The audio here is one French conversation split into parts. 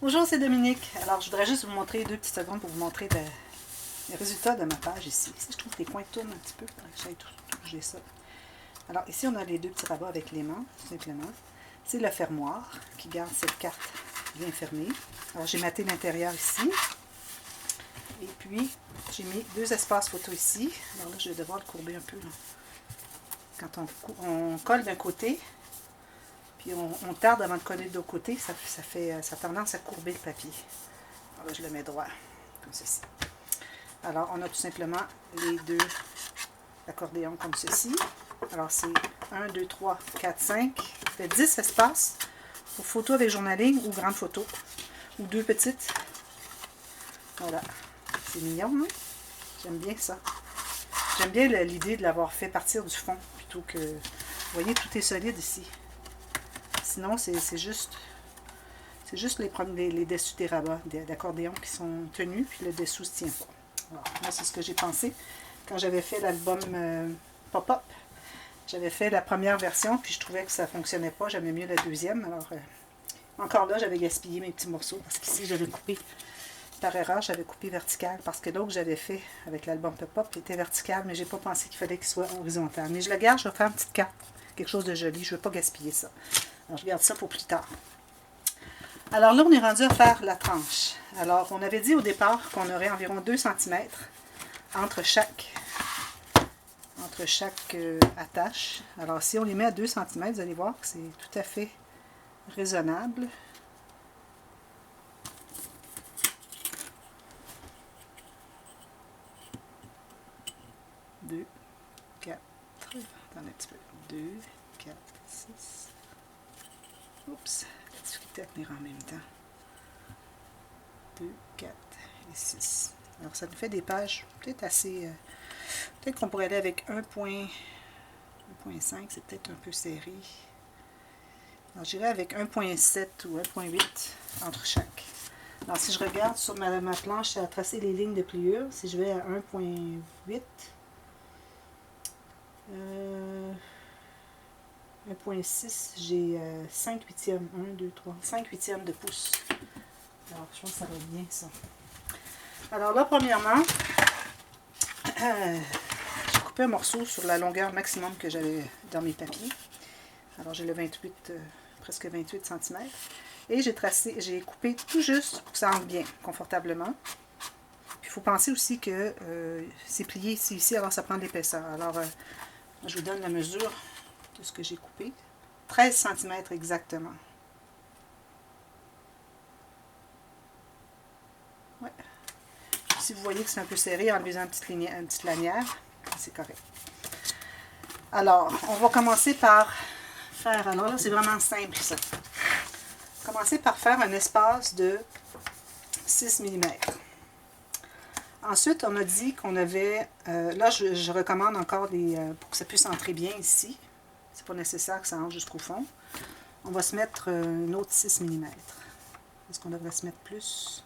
Bonjour, c'est Dominique. Alors, je voudrais juste vous montrer 2 petites secondes pour vous montrer les résultats de ma page ici. Ici, je trouve que les coins tournent un petit peu. Il faudrait que j'aille tout bouger ça. Alors, ici, on a les 2 petits rabats avec l'aimant, tout simplement. C'est le fermoir qui garde cette carte bien fermée. Alors, j'ai matté l'intérieur ici. Et puis, j'ai mis 2 espaces photo ici. Alors là, je vais devoir le courber un peu, là. Quand on colle d'un côté, puis on tarde avant de coller de l'autre côté, ça a tendance à courber le papier. Alors là, je le mets droit, comme ceci. Alors, on a tout simplement les 2 accordéons comme ceci. Alors, c'est 1, 2, 3, 4, 5. Ça fait 10 espaces pour photo avec journaling ou grande photo. Ou 2 petites. Voilà. C'est mignon, hein? J'aime bien ça. J'aime bien l'idée de l'avoir fait partir du fond plutôt que... Vous voyez, tout est solide ici. Sinon, c'est juste les dessus des rabats d'accordéon qui sont tenus, puis le dessous ne se tient pas. Alors, moi, c'est ce que j'ai pensé quand j'avais fait l'album Pop-Up. J'avais fait la première version, puis je trouvais que ça ne fonctionnait pas. J'aimais mieux la deuxième. Alors, encore là, j'avais gaspillé mes petits morceaux, parce qu'ici, j'avais coupé, par erreur, j'avais coupé vertical, parce que l'autre que j'avais fait avec l'album Pop-Up était vertical, mais j'ai pas pensé qu'il fallait qu'il soit horizontal. Mais je le garde, je vais faire une petite carte, quelque chose de joli. Je ne veux pas gaspiller ça. Alors, je garde ça pour plus tard. Alors là, on est rendu à faire la tranche. Alors, on avait dit au départ qu'on aurait environ 2 cm entre chaque attache. Alors, si on les met à 2 cm, vous allez voir que c'est tout à fait raisonnable. Deux, 4, attendez un petit peu. 2, 4, 6. Oups, la difficulté à tenir en même temps. 2, 4 et 6. Alors, ça nous fait des pages peut-être assez... peut-être qu'on pourrait aller avec 1.5, c'est peut-être un peu serré. Alors, j'irai avec 1.7 ou 1.8 entre chaque. Alors, si je regarde sur ma planche, à tracer les lignes de pliure, si je vais à 1.8, 1.6, j'ai 5 huitièmes, 1, 2, 3, 5 huitièmes de pouce. Alors, je pense que ça va bien, ça. Alors là, premièrement, j'ai coupé un morceau sur la longueur maximum que j'avais dans mes papiers. Alors, j'ai le 28, presque 28 cm. Et j'ai coupé tout juste pour que ça entre bien, confortablement. Puis, il faut penser aussi que c'est plié ici, alors ça prend de l'épaisseur. Alors, je vous donne la mesure de ce que j'ai coupé. 13 cm exactement. Ouais. Si vous voyez que c'est un peu serré, enlevez-en une petite lanière. C'est correct. Alors, on va commencer par faire... Alors là, c'est vraiment simple, ça. Commencer par faire un espace de 6 mm. Ensuite, on a dit qu'on avait... là, je recommande encore pour que ça puisse entrer bien ici. C'est pas nécessaire que ça entre jusqu'au fond. On va se mettre un autre 6 mm. Est-ce qu'on devrait se mettre plus?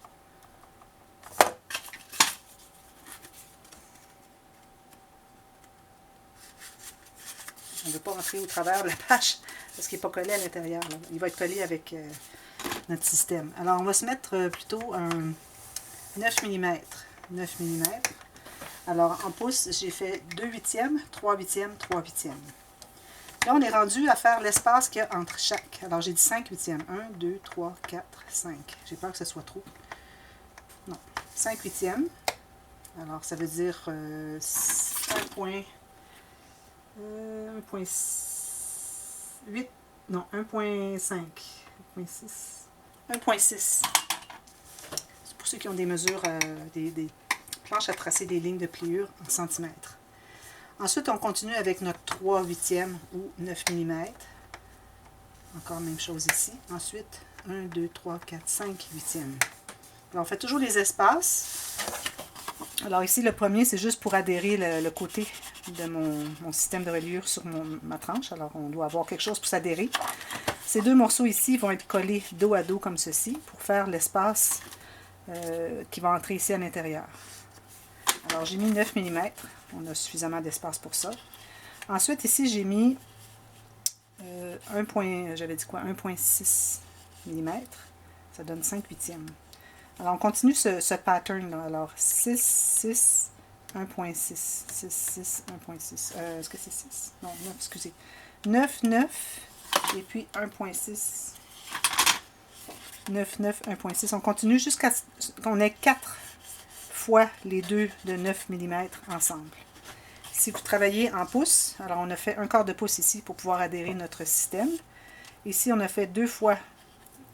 On ne veut pas rentrer au travers de la page parce qu'il n'est pas collé à l'intérieur. Il va être collé avec notre système. Alors, on va se mettre plutôt un 9 mm. 9 mm. Alors, en pouces, j'ai fait 2 huitièmes, 3 huitièmes, 3 huitièmes. Là, on est rendu à faire l'espace qu'il y a entre chaque. Alors, j'ai dit 5 huitièmes. 1, 2, 3, 4, 5. J'ai peur que ce soit trop. Non. 5 huitièmes. Alors, ça veut dire 1.8, non, 1.5, 1.6, 1.6. C'est pour ceux qui ont des mesures, des planches à tracer des lignes de pliure en centimètres. Ensuite, on continue avec notre 3 huitièmes ou 9 mm. Encore même chose ici. Ensuite, 1, 2, 3, 4, 5 huitièmes. Alors, on fait toujours les espaces. Alors ici, le premier, c'est juste pour adhérer le côté de mon système de reliure sur ma tranche. Alors, on doit avoir quelque chose pour s'adhérer. Ces 2 morceaux ici vont être collés dos à dos comme ceci pour faire l'espace qui va entrer ici à l'intérieur. Alors, j'ai mis 9 mm. On a suffisamment d'espace pour ça. Ensuite, ici, j'ai mis 1.6 mm. Ça donne 5 huitièmes. Alors, on continue ce pattern-là. Alors, 6, 6, 1.6. 6, 6, 1.6. Est-ce que c'est 6? Non, 9, excusez. 9, 9, et puis 1.6. 9, 9, 1.6. On continue jusqu'à ce qu'on ait 4 fois les deux de 9 mm ensemble. Si vous travaillez en pouces, alors on a fait 1/4 de pouce ici pour pouvoir adhérer notre système. Ici, on a fait 2 fois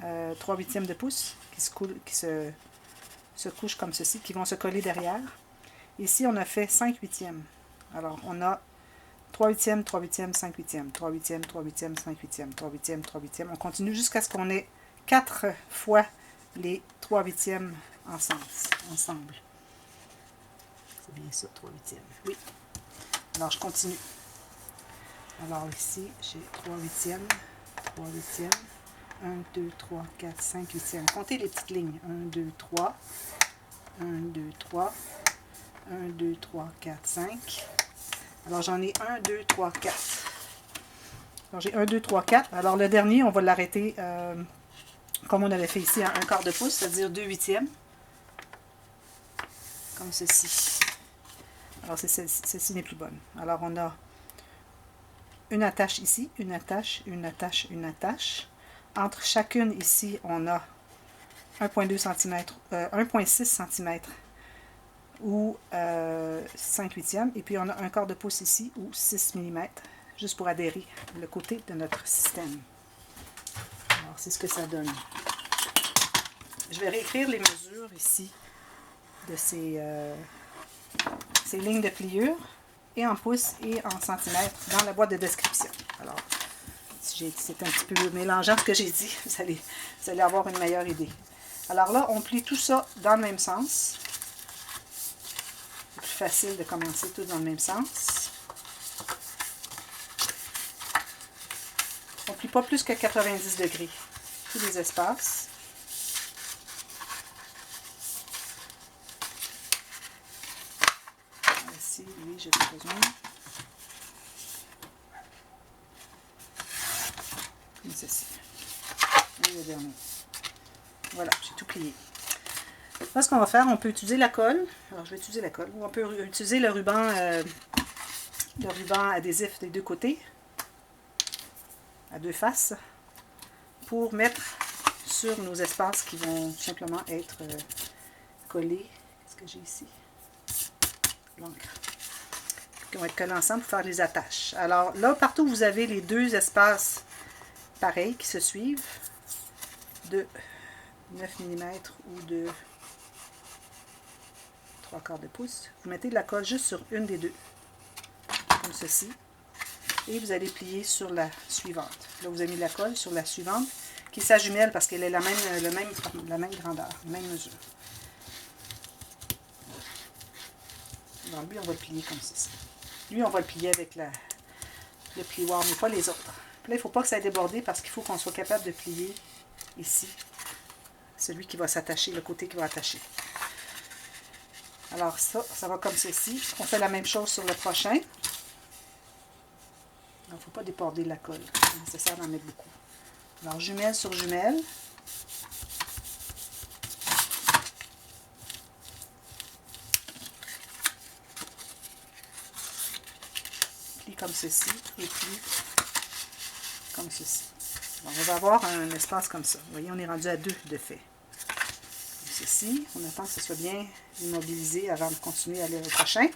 3 huitièmes de pouce qui se couchent comme ceci, qui vont se coller derrière. Ici, on a fait 5 huitièmes. Alors, on a 3 huitièmes, 3 huitièmes, 5 huitièmes, 3 huitièmes, 3 huitièmes, 5 huitièmes, 3 huitièmes, 3 huitièmes. On continue jusqu'à ce qu'on ait 4 fois les 3 huitièmes ensemble. C'est bien ça, 3 huitièmes. Oui. Alors, je continue. Alors, ici, j'ai 3 huitièmes, 3 huitièmes, 1, 2, 3, 4, 5 huitièmes. Comptez les petites lignes. 1, 2, 3, 1, 2, 3, 1, 2, 3, 4, 5. Alors, j'en ai 1, 2, 3, 4. Alors, j'ai 1, 2, 3, 4. Alors, le dernier, on va l'arrêter comme on avait fait ici, à 1/4 de pouce, c'est-à-dire 2 huitièmes. Comme ceci. Alors, celle-ci n'est plus bonne. Alors, on a une attache ici, une attache, une attache, une attache. Entre chacune ici, on a 1,2 cm, 1,6 cm ou 5 huitièmes. Et puis, on a 1/4 de pouce ici ou 6 mm, juste pour adhérer le côté de notre système. Alors, c'est ce que ça donne. Je vais réécrire les mesures ici de ces lignes de pliure, et en pouces et en centimètres dans la boîte de description. Alors, si c'est un petit peu mélangeant ce que j'ai dit, vous allez avoir une meilleure idée. Alors là, on plie tout ça dans le même sens. C'est plus facile de commencer tout dans le même sens. On ne plie pas plus que 90 degrés. Tous les espaces. Ici, oui, j'ai besoin. Comme ceci. Et le dernier. Voilà, j'ai tout plié. Là, ce qu'on va faire, on peut utiliser la colle. Alors, je vais utiliser la colle. Ou on peut utiliser le ruban adhésif des deux côtés, à deux faces, pour mettre sur nos espaces qui vont tout simplement être collés. Qu'est-ce que j'ai ici? L'encre. Qui vont être collés ensemble pour faire les attaches. Alors là, partout où vous avez les deux espaces pareils qui se suivent, de 9 mm ou de 3/4 de pouce, vous mettez de la colle juste sur une des deux, comme ceci, et vous allez plier sur la suivante. Là, vous avez mis de la colle sur la suivante, qui s'ajumelle parce qu'elle est la même grandeur, la même mesure. Alors lui, on va le plier comme ceci. Lui, on va le plier avec le plioir, mais pas les autres. Puis là, il ne faut pas que ça ait débordé parce qu'il faut qu'on soit capable de plier ici, celui qui va s'attacher, le côté qui va attacher. Alors ça va comme ceci. On fait la même chose sur le prochain. Il ne faut pas déborder la colle. C'est nécessaire d'en mettre beaucoup. Alors, jumelle sur jumelle. Plie comme ceci et plie comme ceci. Alors, on va avoir un espace comme ça. Vous voyez, on est rendu à 2 de fait. Comme ceci. On attend que ce soit bien immobilisé avant de continuer à aller au prochain.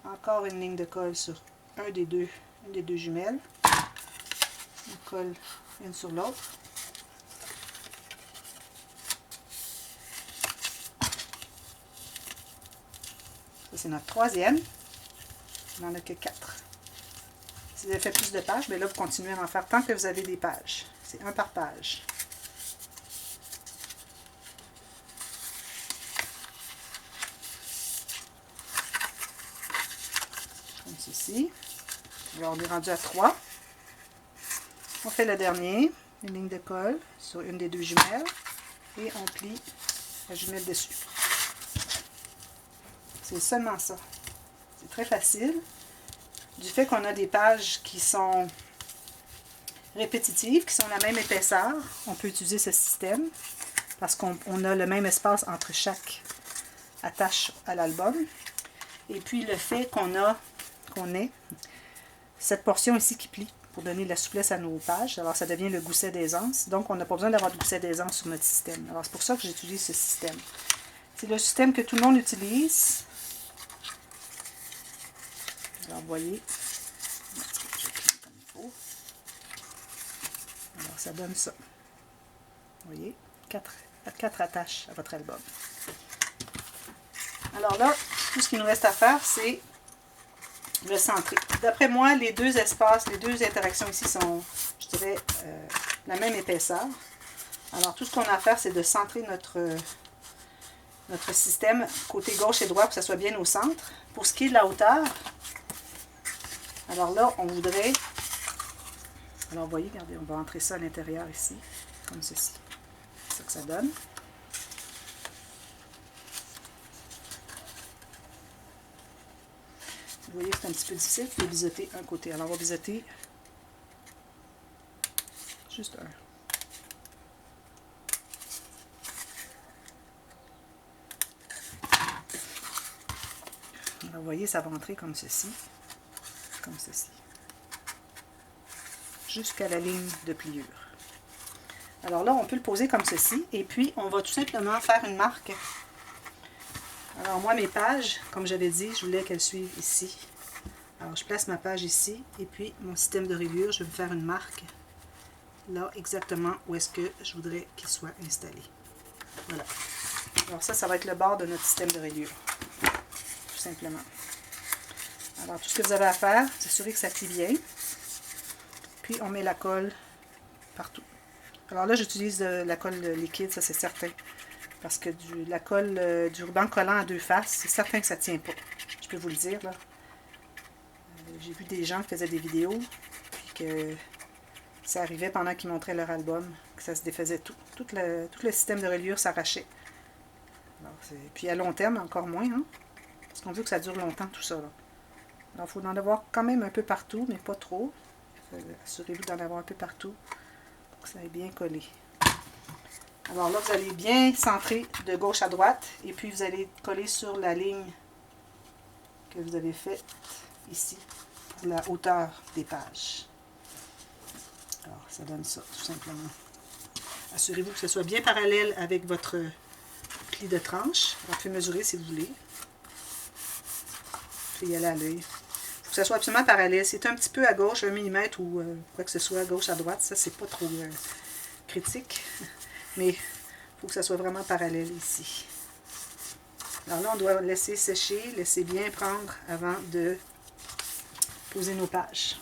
Encore une ligne de colle sur une des deux jumelles. On colle une sur l'autre. Ça, c'est notre troisième. Il n'en a que 4. Si vous avez fait plus de pages, bien là, vous continuez à en faire tant que vous avez des pages. C'est un par page. Comme ceci. Alors, on est rendu à 3. On fait le dernier, une ligne de colle sur une des deux jumelles et on plie la jumelle dessus. C'est seulement ça. C'est très facile. Du fait qu'on a des pages qui sont répétitives qui sont la même épaisseur, on peut utiliser ce système parce qu'on a le même espace entre chaque attache à l'album. Et puis le fait qu'on ait cette portion ici qui plie pour donner de la souplesse à nos pages. Alors ça devient le gousset d'aisance. Donc on n'a pas besoin d'avoir de gousset d'aisance sur notre système. Alors c'est pour ça que j'utilise ce système. C'est le système que tout le monde utilise. Alors vous voyez, alors ça donne ça. Vous voyez, 4 attaches à votre album. Alors là, tout ce qu'il nous reste à faire, c'est le centrer. D'après moi, les deux espaces, les deux interactions ici sont, je dirais, la même épaisseur. Alors tout ce qu'on a à faire, c'est de centrer notre système côté gauche et droit pour que ça soit bien au centre. Pour ce qui est de la hauteur, alors là, on voudrait, alors vous voyez, regardez, on va entrer ça à l'intérieur ici, comme ceci. C'est ça que ça donne. Vous voyez que c'est un petit peu difficile de biseauter un côté. Alors on va biseauter juste un. Alors vous voyez, ça va entrer comme ceci. Comme ceci. Jusqu'à la ligne de pliure. Alors là, on peut le poser comme ceci. Et puis, on va tout simplement faire une marque. Alors moi, mes pages, comme j'avais dit, je voulais qu'elles suivent ici. Alors je place ma page ici. Et puis, mon système de rayure, je vais me faire une marque. Là, exactement où est-ce que je voudrais qu'il soit installé. Voilà. Alors ça va être le bord de notre système de rayure. Tout simplement. Alors, tout ce que vous avez à faire, c'est s'assurer que ça plie bien. Puis, on met la colle partout. Alors là, j'utilise la colle liquide, ça c'est certain. Parce que la colle du ruban collant à deux faces, c'est certain que ça ne tient pas. Je peux vous le dire, là. J'ai vu des gens qui faisaient des vidéos, puis que ça arrivait pendant qu'ils montraient leur album, que ça se défaisait tout. Tout le système de reliure s'arrachait. Puis à long terme, encore moins, hein? Parce qu'on veut que ça dure longtemps, tout ça, là. Alors, il faut en avoir quand même un peu partout, mais pas trop. Assurez-vous d'en avoir un peu partout pour que ça ait bien collé. Alors là, vous allez bien centrer de gauche à droite et puis vous allez coller sur la ligne que vous avez faite ici pour la hauteur des pages. Alors, ça donne ça, tout simplement. Assurez-vous que ce soit bien parallèle avec votre pli de tranche. On peut mesurer si vous voulez. Puis y aller à l'œil. Que ça soit absolument parallèle. C'est un petit peu à gauche, 1 mm ou quoi que ce soit à gauche, à droite, ça c'est pas trop critique. Mais il faut que ça soit vraiment parallèle ici. Alors là, on doit laisser sécher, laisser bien prendre avant de poser nos pages.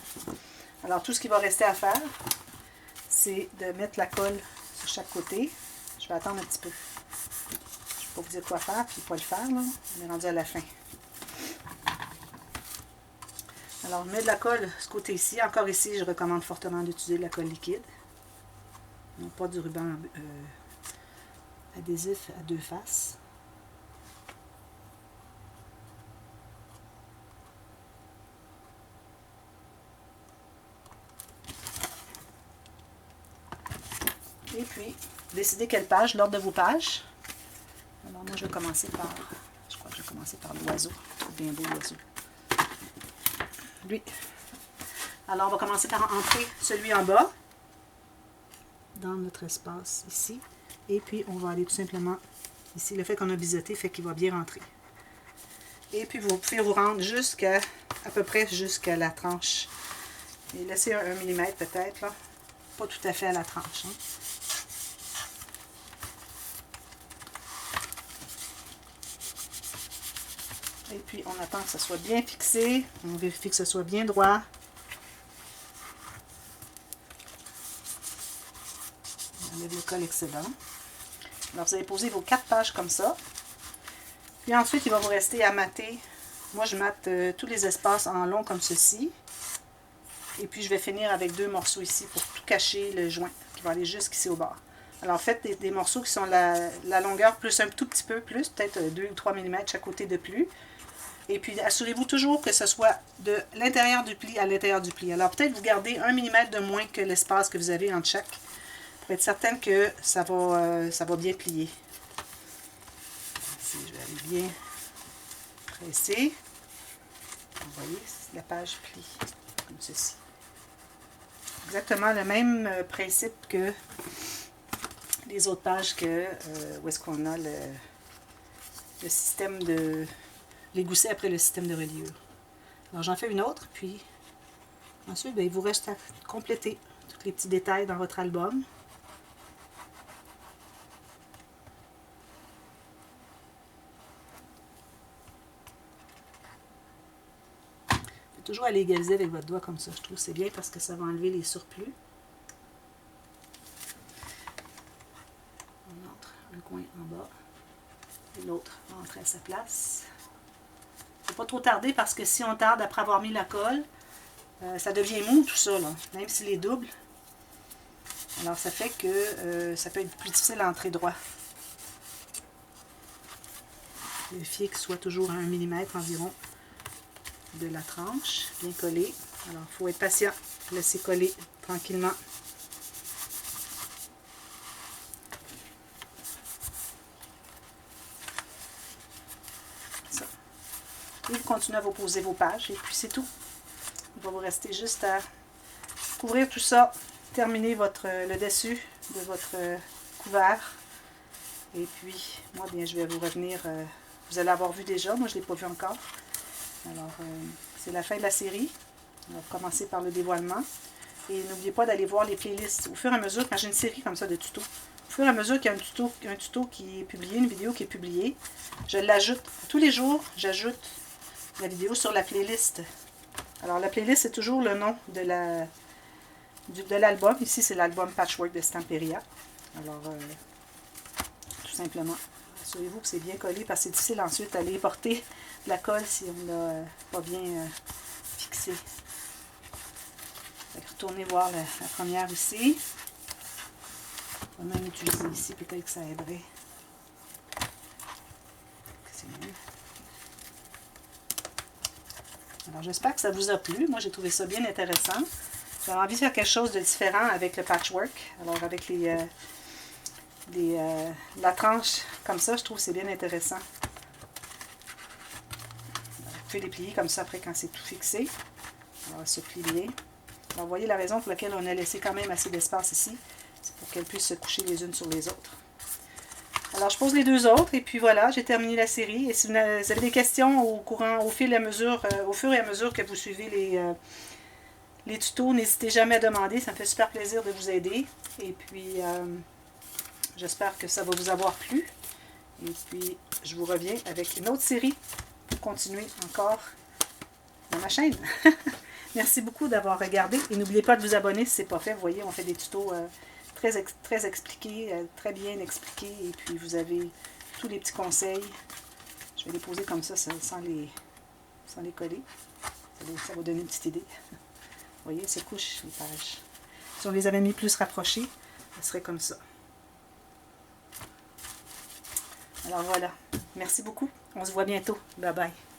Alors tout ce qui va rester à faire, c'est de mettre la colle sur chaque côté. Je vais attendre un petit peu. Je ne vais pas vous dire quoi faire, puis pas le faire, là. On est rendu à la fin. Alors, je mets de la colle ce côté-ci. Encore ici, je recommande fortement d'utiliser de la colle liquide. Non pas du ruban adhésif à deux faces. Et puis, décidez quelle page, l'ordre de vos pages. Alors, moi, je vais commencer par... Je crois que je vais commencer par l'oiseau. C'est bien beau, l'oiseau. Lui. Alors, on va commencer par entrer celui en bas dans notre espace ici. Et puis, on va aller tout simplement ici. Le fait qu'on a biseauté fait qu'il va bien rentrer. Et puis, vous pouvez vous rendre jusqu'à peu près jusqu'à la tranche. Et laissez 1 mm peut-être, là. Pas tout à fait à la tranche. Hein. Et puis, on attend que ça soit bien fixé. On vérifie que ce soit bien droit. On enlève le col excédent. Alors, vous allez poser vos 4 pages comme ça. Puis ensuite, il va vous rester à mater. Moi, je mate tous les espaces en long comme ceci. Et puis, je vais finir avec 2 morceaux ici pour tout cacher le joint qui va aller jusqu'ici au bord. Alors, faites des morceaux qui sont la longueur plus un tout petit peu plus, peut-être 2 ou 3 mm chaque côté de plus. Et puis, assurez-vous toujours que ce soit de l'intérieur du pli à l'intérieur du pli. Alors, peut-être vous gardez 1 mm de moins que l'espace que vous avez entre chaque, pour être certaine que ça va bien plier. Ici, je vais aller bien presser. Vous voyez, la page plie comme ceci. Exactement le même principe que les autres pages où est-ce qu'on a le système de... les goussets après le système de reliure. Alors j'en fais une autre, puis ensuite bien, il vous reste à compléter tous les petits détails dans votre album. Faut toujours aller égaliser avec votre doigt comme ça, je trouve c'est bien parce que ça va enlever les surplus. On entre un coin en bas et l'autre va entrer à sa place. Il ne faut pas trop tarder parce que si on tarde après avoir mis la colle, ça devient mou tout ça, là, même s'il est double. Alors ça fait que ça peut être plus difficile à entrer droit. Vérifiez qu'il soit toujours à 1 mm environ de la tranche, bien collé. Alors il faut être patient, laisser coller tranquillement. Ça. Et vous continuez à vous poser vos pages et puis c'est tout. Il va vous rester juste à couvrir tout ça, terminer le dessus de votre couvert. Et puis, moi, bien, je vais vous revenir. Vous allez avoir vu déjà, moi je ne l'ai pas vu encore. Alors, c'est la fin de la série. On va commencer par le dévoilement. Et n'oubliez pas d'aller voir les playlists. Au fur et à mesure, quand j'ai une série comme ça de tutos, au fur et à mesure qu'il y a un tuto qui est publié, une vidéo qui est publiée, je l'ajoute. Tous les jours, j'ajoute la vidéo sur la playlist. Alors, la playlist, c'est toujours le nom de l'album. Ici, c'est l'album Patchwork de Stamperia. Alors, tout simplement, assurez-vous que c'est bien collé parce que c'est difficile ensuite d'aller porter de la colle si on ne l'a pas bien fixé. Retournez voir la première ici. On va même utiliser ici, peut-être que ça aiderait. C'est mieux. Alors, j'espère que ça vous a plu. Moi, j'ai trouvé ça bien intéressant. J'avais envie de faire quelque chose de différent avec le patchwork. Alors, avec la tranche comme ça, je trouve que c'est bien intéressant. Vous pouvez les plier comme ça après quand c'est tout fixé. Alors, se plier. Alors, vous voyez la raison pour laquelle on a laissé quand même assez d'espace ici. C'est pour qu'elles puissent se coucher les unes sur les autres. Alors, je pose les deux autres et puis voilà, j'ai terminé la série. Et si vous avez des questions au fur et à mesure que vous suivez les tutos, n'hésitez jamais à demander. Ça me fait super plaisir de vous aider. Et puis, j'espère que ça va vous avoir plu. Et puis, je vous reviens avec une autre série pour continuer encore dans ma chaîne. Merci beaucoup d'avoir regardé. Et n'oubliez pas de vous abonner si ce n'est pas fait. Vous voyez, on fait des tutos très expliqués, très bien expliqués. Et puis, vous avez tous les petits conseils. Je vais les poser comme ça, sans les coller. Ça va donner une petite idée. Vous voyez, se couchent les pages. Si on les avait mis plus rapprochés, ça serait comme ça. Alors voilà. Merci beaucoup. On se voit bientôt. Bye bye.